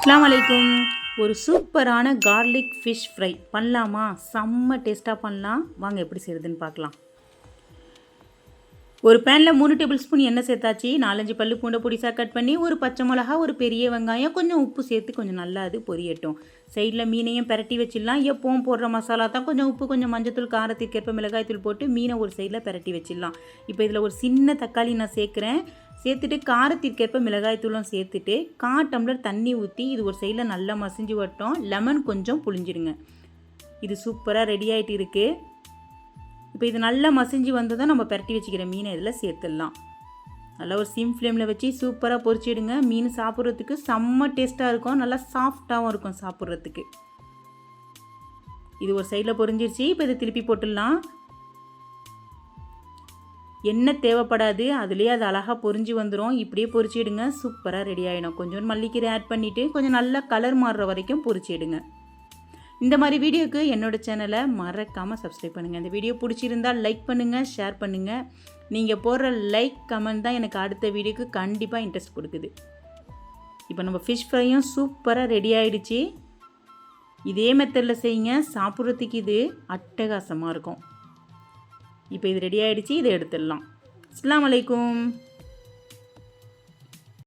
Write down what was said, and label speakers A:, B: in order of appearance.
A: அஸ்ஸலாமு அலைக்கும். ஒரு சூப்பரான கார்லிக் ஃபிஷ் ஃப்ரை பண்ணலாமா? செம்ம டேஸ்ட்டாக பண்ணலாம். வாங்க எப்படி செய்கிறதுன்னு பார்க்கலாம். ஒரு பேனில் 3 டேபிள் ஸ்பூன் எண்ணெய் சேர்த்தாச்சு. 4-5 பல்லு பூண்டை பொடிசாக கட் பண்ணி, ஒரு பச்சை மிளகா, ஒரு பெரிய வெங்காயம், கொஞ்சம் உப்பு சேர்த்து கொஞ்சம் நல்லா அது பொரியட்டும். சைடில் மீனையும் பிரட்டி வச்சிடலாம். எப்பவும் போடுற மசாலா தான். கொஞ்சம் உப்பு, கொஞ்சம் மஞ்சத்தூள், காரத்திற்கேற்ப மிளகாய்த்தூள் போட்டு மீனை ஒரு சைடில் பிரட்டி வச்சிடலாம். இப்போ இதில் ஒரு சின்ன தக்காளி நான் சேர்க்குறேன். சேர்த்துட்டு காரத்திற்கேற்ப மிளகாய்த்தூளும் சேர்த்துட்டு 1/4 டம்ளர் தண்ணி ஊற்றி இது ஒரு சைடில் நல்லா மசிஞ்சு வரட்டும். லெமன் கொஞ்சம் புழிஞ்சிடுங்க. இது சூப்பராக ரெடி ஆகிட்டு இருக்குது. இப்போ இது நல்லா மசிஞ்சு வந்ததும் நம்ம பிரட்டி வச்சுக்கிற மீனை இதில் சேர்த்துடலாம். நல்லா ஒரு சிம் ஃப்ளேமில் வச்சு சூப்பராக பொரிச்சிடுங்க. மீன் சாப்பிட்றதுக்கு செம்ம டேஸ்ட்டாக இருக்கும். நல்லா சாஃப்டாகவும் இருக்கும் சாப்பிட்றதுக்கு. இது ஒரு சைடில் பொரிஞ்சிருச்சு. இப்போ இதை திருப்பி போட்டுடலாம். எண்ணெய் தேவைப்படாது, அதுலேயே அது அழகாக பொரிஞ்சு வந்துடும். இப்படியே பொரிச்சிடுங்க. சூப்பராக ரெடி ஆகிடும். கொஞ்சம் மல்லிக்கீரை ஆட் பண்ணிவிட்டு கொஞ்சம் நல்லா கலர் மாறுற வரைக்கும் பொரிச்சிடுங்க. இந்த மாதிரி வீடியோக்கு என்னோடய சேனலை மறக்காமல் சப்ஸ்கிரைப் பண்ணுங்கள். இந்த வீடியோ பிடிச்சிருந்தால் லைக் பண்ணுங்கள், ஷேர் பண்ணுங்கள். நீங்கள் போடுற லைக் கமெண்ட் தான் எனக்கு அடுத்த வீடியோக்கு கண்டிப்பாக இன்ட்ரெஸ்ட் கொடுக்குது. இப்போ நம்ம ஃபிஷ் ஃப்ரையும் சூப்பராக ரெடி ஆகிடுச்சு. இதே மெத்தடில் செய்யுங்க. சாப்பிட்றதுக்கு இது அட்டகாசமாக இருக்கும். இப்போ இது ரெடி ஆகிடுச்சு. இதை எடுத்துடலாம். அஸ்ஸலாமு அலைக்கும்.